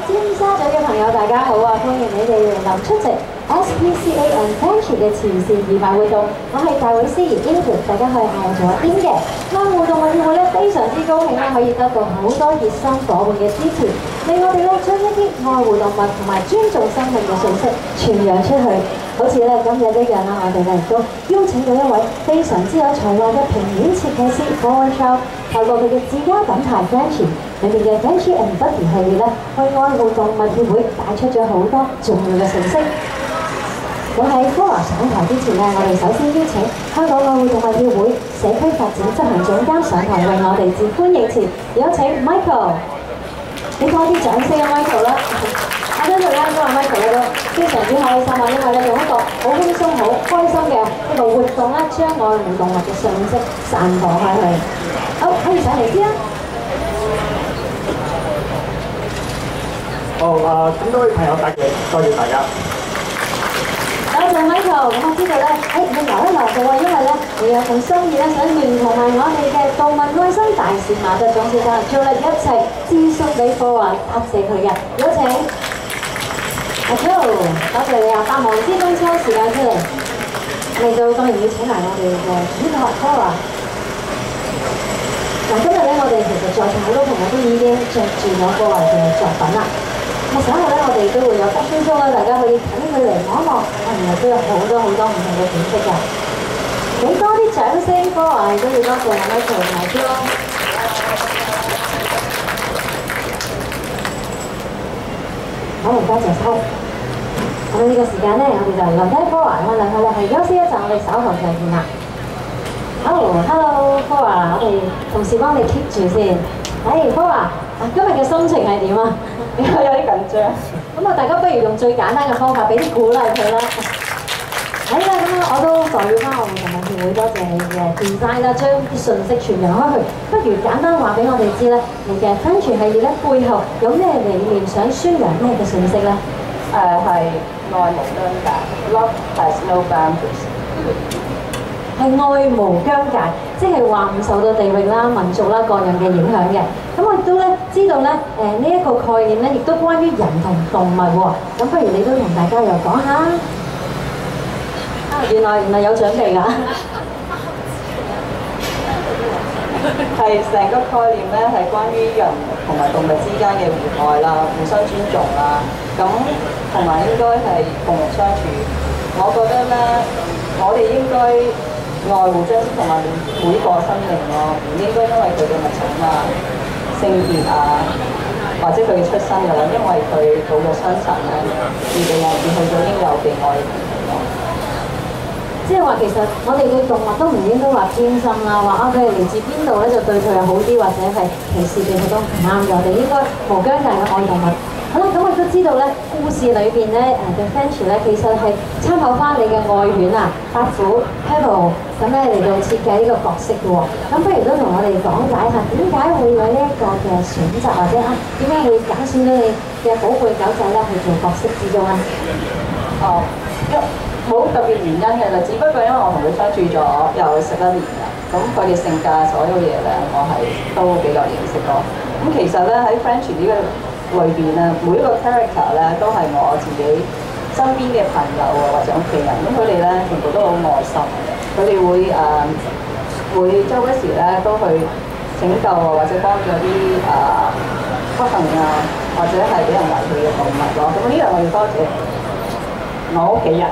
尖沙咀嘅朋友，大家好啊！歡迎你哋嚟臨出席 SPCA and Frenchy 嘅慈善義賣活動。我係大會司儀 Ingrid， 大家可以嗌我做阿 In 嘅。咁互動委員會咧非常之高興咧，可以得到好多熱心伙伴嘅支持，令我哋咧將一啲愛護動物同埋尊重生命嘅訊息傳揚出去。好似咧今日一樣啦，我哋咧亦都邀請到一位非常之有才華嘅平面設計師 Bowen Chow， 透過佢嘅自家品牌 Frenchy 裏面嘅 Frenchy and Buddy 系列咧，為愛護動物協會帶出咗好多重要嘅訊息。咁喺 Flora 上台之前咧，我哋首先邀請香港愛護動物協會社區發展執行總監上台為我哋致歡迎詞，有請 Michael， 俾多啲掌聲啊 Michael 啦！我跟住咧，今日 Michael 咧都非常之開心啊，因為咧用一個好輕鬆、好開心嘅一個活動咧，將愛護動物嘅訊息散播開去。好，可以上嚟先啦。好咁多位朋友大嘅，多謝大家。多謝 Michael， 咁我知道咧，你留一留嘅喎，因為咧你有份心意咧，想聯同埋我哋嘅動物愛心大使馬德總先生做嚟一齊諮詢俾科華答謝佢嘅，有請。阿 Joe， 多謝你啊，百忙之中抽時間出嚟，嚟到當然要請埋我哋嘅主角科華。嗱，今日咧我哋其實在場好多朋友都已經着住咗科華嘅作品啦。咁稍後咧我哋都會有fashion show啦，大家可以睇佢嚟望一望，原來都有好多唔同嘅款式㗎。俾多啲掌聲，科華都要多謝我哋同埋啲咯。好，多謝晒。我哋呢個時間咧，我哋就留低科華，我哋係休息一陣，我哋稍後再見啦。Hello， 科華，我哋同事幫你 keep 住先。科華，今日嘅心情係點啊？我有啲緊張。咁啊，大家不如用最簡單嘅方法，俾啲鼓勵佢啦。咁我都代表翻我哋動物協會，多謝你嘅 design 啦，將啲信息傳揚開去。不如簡單話俾我哋知咧，你嘅 Frenchy 系列咧背後有咩理念，想宣揚咩嘅信息咧？係愛無疆界 ，Love has no boundaries。係愛無疆界，即係話唔受到地域啦、民族啦各樣嘅影響嘅。咁我亦都咧知道咧，呢一個概念咧，亦都關於人同動物喎。咁不如你都同大家又講下。原來有準備㗎。係成個概念咧，係關於人同埋動物之間嘅互愛啦、互相尊重啦。咁同埋應該係共同相處。我覺得咧，我哋應該愛護珍惜同埋每個生命咯，唔應該因為佢嘅物種啊、性別啊，或者佢嘅出身又或因為佢老弱傷殘咧，而被人去咗應有被愛嘅權利咯。即係話其實我哋對動物都唔應該話偏心啦，話佢哋嚟自邊度咧就對佢又好啲，或者係歧視佢都唔啱嘅。我哋應該無疆界嘅愛動物。好啦，咁我亦都知道咧，故事裏邊咧嘅 Frenchy 咧其實係參考翻你嘅愛犬啊，白虎 Pebble 咁咧嚟到設計呢個角色嘅喎。咁不如都同我哋講解下點解會有呢一個嘅選擇，或者點解會揀選咗你嘅寶貝狗仔咧去做角色之中啊？冇特別原因嘅啦，只不過因為我同佢相處咗又11年啦，咁佢嘅性格所有嘢咧，我係都比較認識咯。咁其實咧喺 Frenchy 呢個裏邊咧，每一個 character 咧都係我自己身邊嘅朋友或者屋企人，咁佢哋咧全部都好愛心嘅，佢哋會周不時咧都去拯救或者幫助啲不幸啊，或者係俾人遺棄嘅動物咯。咁呢樣我要多謝我屋企人。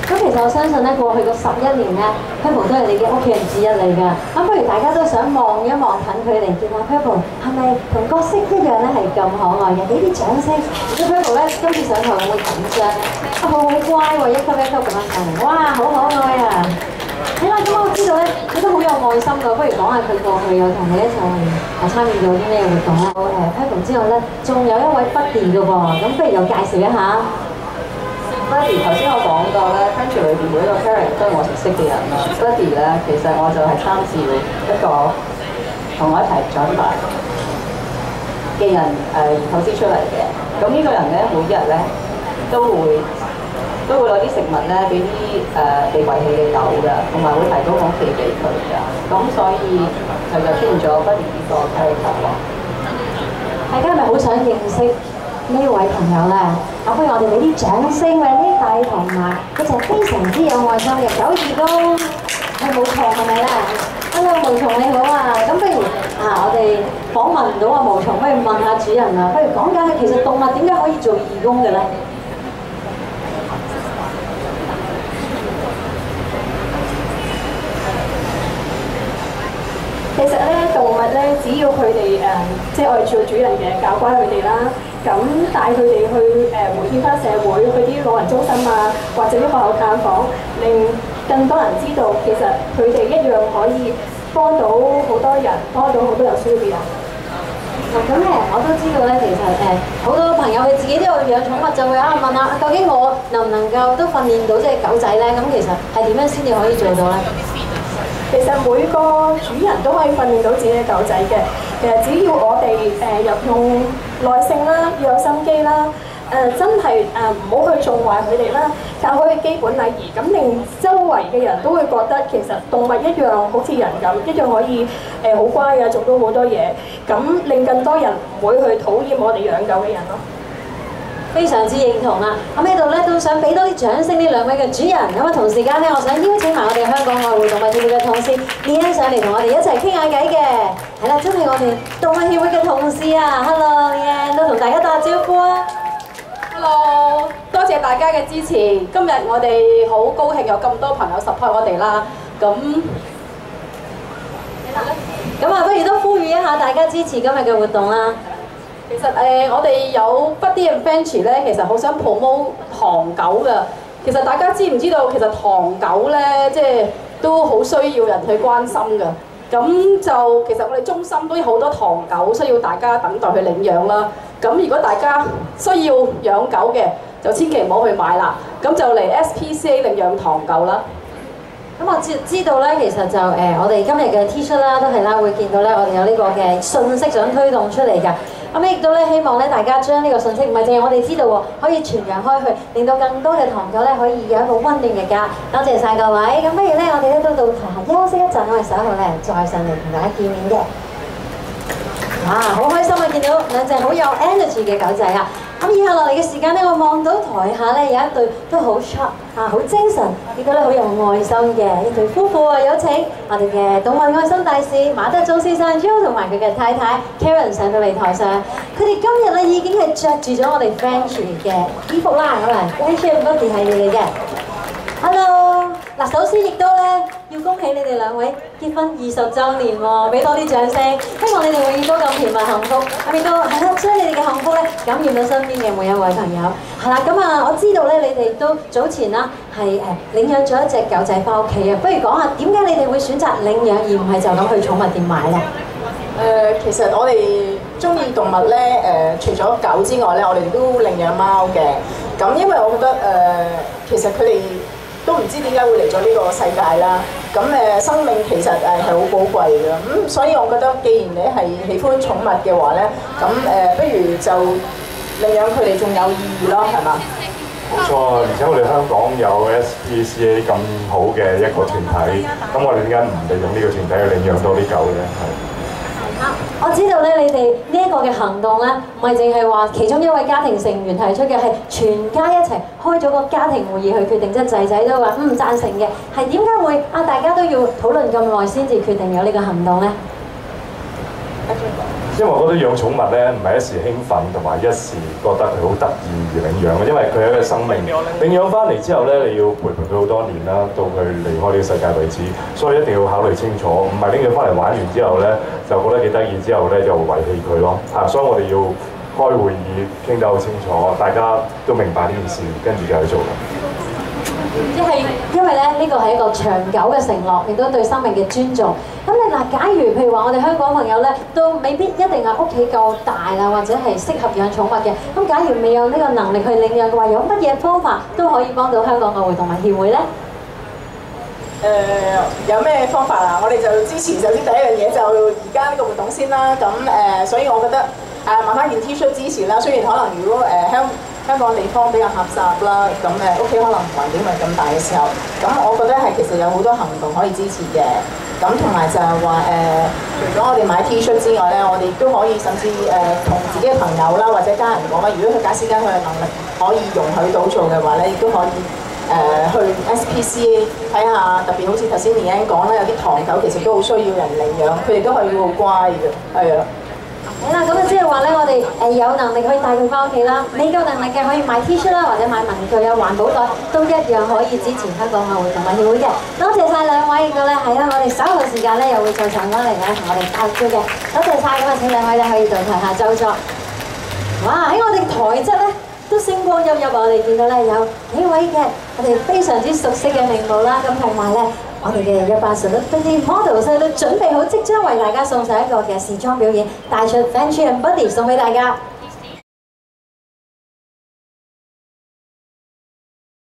咁其實我相信咧，過去個11年咧 ，Pebble 都係你嘅屋企人之一嚟㗎。咁不如大家都想望一望近佢嚟見下 Pebble 係咪同角色一樣咧係咁可愛嘅？俾啲掌聲。咁 Pebble 咧今次上台會唔會緊張？好乖喎，一級一級咁樣上嚟，哇，好可愛啊！好啦，咁我知道咧，佢都好有愛心㗎。不如講下佢過去有同你一齊參與咗啲咩活動啦？Pebble 之後咧，仲有一位 Buddy 㗎喎，咁不如又介紹一下。Buddy 頭先我講過咧 Frenchy 裏邊每一個 character 都係我熟悉嘅人啦。Buddy 咧，其實我就係參照一個同我一齊長大嘅人構思出嚟嘅。咁呢個人咧，每日咧都會攞啲食物咧俾啲被遺棄嘅狗嘅，同埋會提供屋企俾佢嘅。咁所以就出現咗不如呢個 character 咯。大家係咪好想認識呢位朋友咧？咁不如我哋俾啲掌聲為呢大同埋佢就非常之有愛心嘅九義工，係毛蟲係咪咧 ？Hello 毛蟲你好啊！咁不如我哋訪問唔到啊毛蟲，不如問下主人啊，不如講解下其實動物點解可以做義工嘅咧？其實咧，動物咧，只要佢哋即係我哋做主人嘅教乖佢哋啦，咁帶佢哋去回饋翻社會，去啲老人中心啊，或者啲學校探訪，令更多人知道，其實佢哋一樣可以幫到好多人，幫到好多有需要嘅人。咁我都知道咧，其實好多朋友佢自己都有養寵物，就會問下究竟我能唔能夠都訓練到隻狗仔咧？咁其實係點樣先至可以做到咧？其實每個主人都可以訓練到自己嘅狗仔嘅。其實只要我哋用耐性啦，要有心機啦，真係唔好去縱壞佢哋啦，教佢嘅基本禮儀，咁令周圍嘅人都會覺得其實動物一樣好似人咁，一樣可以好乖啊，做到好多嘢，咁令更多人唔會去討厭我哋養狗嘅人咯。非常之認同啦！咁呢度咧都想俾多啲掌聲呢兩位嘅主人。咁啊同時間咧，我想邀請埋我哋香港愛護動物協會嘅同事 Leanne 上嚟同我哋一齊傾下偈嘅。係啦，真係我哋動物協會嘅同事啊 ！Hello Leanne， 都同大家打招呼啊 ！Hello， 多謝大家嘅支持。今日我哋好高興有咁多朋友 support 我哋啦。咁不如都呼籲一下大家支持今日嘅活動啦。其實我哋有 Buddy and Friendship 咧，其實好想 promote 唐狗嘅。其實大家知唔知道，其實唐狗咧，即係都好需要人去關心嘅。咁就其實我哋中心都有好多唐狗需要大家等待去領養啦。咁如果大家需要養狗嘅，就千祈唔好去買啦。咁就嚟 SPCA 領養唐狗啦。咁我知道咧，其實就我哋今日嘅 T 恤啦，都係啦，會見到咧，我哋有呢個嘅信息想推動出嚟㗎。咁亦都咧希望咧大家將呢個信息唔係淨係我哋知道喎，可以傳揚開去，令到更多嘅唐狗咧可以有一個溫暖嘅家。多謝晒各位。咁不如咧，我哋咧都到台下休息一陣，我哋稍後咧再上嚟同大家見面嘅。哇！好開心啊，見到兩隻好有 energy 嘅狗仔啊！咁以下落嚟嘅時間咧，我望到台下咧有一對都好 sharp 好精神，亦都咧好有愛心嘅一對夫婦啊！有請我哋嘅動物愛心大使馬德鐘先生 Joe 同埋佢嘅太太 Karen 上到嚟台上。佢哋今日咧已經係着住咗我哋 Friendship 嘅衣服啦，咁啊 Friendship Buddy 係你哋嘅。Hello！ 嗱，首先亦都咧要恭喜你哋兩位結婚20週年喎，俾多啲掌聲，希望你哋永遠都咁甜蜜幸福。咁亦都係啦，將你哋嘅幸福咧感染到身邊嘅每一位朋友。係啦，咁我知道咧你哋都早前啦係領養咗一隻狗仔翻屋企啊，不如講下點解你哋會選擇領養而唔係就咁去寵物店買咧？其實我哋中意動物咧，除咗狗之外咧，我哋都領養貓嘅。咁因為我覺得其實佢哋都唔知點解會嚟咗呢個世界啦。咁生命其實係好寶貴嘅。咁所以我覺得，既然你係喜歡寵物嘅話咧，咁不如就領養佢哋仲有意義咯，係嘛？冇錯，而且我哋香港有 SPCA 咁好嘅一個團體，咁我哋點解唔利用呢個團體去領養多啲狗咧？係。我知道咧，你哋呢一個嘅行動咧，唔係淨係話其中一位家庭成員提出嘅，係全家一齊開咗個家庭會議去決定，即係仔仔都話贊成嘅。係點解會大家都要討論咁耐先至決定有呢個行動咧？因為我覺得養寵物咧唔係一時興奮同埋一時覺得佢好得意而領養嘅，因為佢係一個生命。領養翻嚟之後咧，你要陪伴佢好多年啦，到佢離開呢個世界為止，所以一定要考慮清楚，唔係拎佢翻嚟玩完之後咧就覺得幾得意之後咧就遺棄佢咯。所以我哋要開會議傾得好清楚，大家都明白呢件事，跟住就去做。即係因為咧，呢個係一個長久嘅承諾，亦都對生命嘅尊重。咁你假如譬如話我哋香港朋友咧，都未必一定係屋企夠大啦，或者係適合養寵物嘅。咁假如未有呢個能力去領養嘅話，有乜嘢方法都可以幫到香港愛護動物協會咧？有咩方法啊？我哋就支持，首先第一樣嘢就而家呢個活動先啦。咁所以我覺得買翻件 T 恤支持啦。雖然可能如果香港地方比較狹窄啦，咁屋企可能環境唔係咁大嘅時候，咁我覺得係其實有好多行動可以支持嘅。咁同埋就係話除咗我哋買 T 恤之外咧，我哋都可以甚至同自己嘅朋友啦或者家人講啦，如果佢假使間佢嘅能力可以容許到做嘅話咧，亦都可以去 SPCA 睇下，特別好似頭先連講啦，有啲唐狗其實都好需要人領養，佢哋都可以好乖嘅，係啊。係啦，咁啊即係話咧，我哋有能力可以帶佢翻屋企啦，未夠能力嘅可以買 T 恤啦，或者買文具啊、環保袋，都一樣可以支持香港愛護動物協會嘅。多謝晒兩位，亦都咧係啦，我哋稍後時間咧又會再上翻嚟咧同我哋交招嘅。多謝晒，咁啊請兩位咧可以到台下就座。哇！喺我哋台側咧都星光熠熠啊！我哋見到咧有幾位嘅我哋非常之熟悉嘅名模啦，咁同埋咧。我哋嘅180啲 model 都準備好，即將為大家送上一個嘅時裝表演，帶出 Frenchie and Buddy 送俾大家。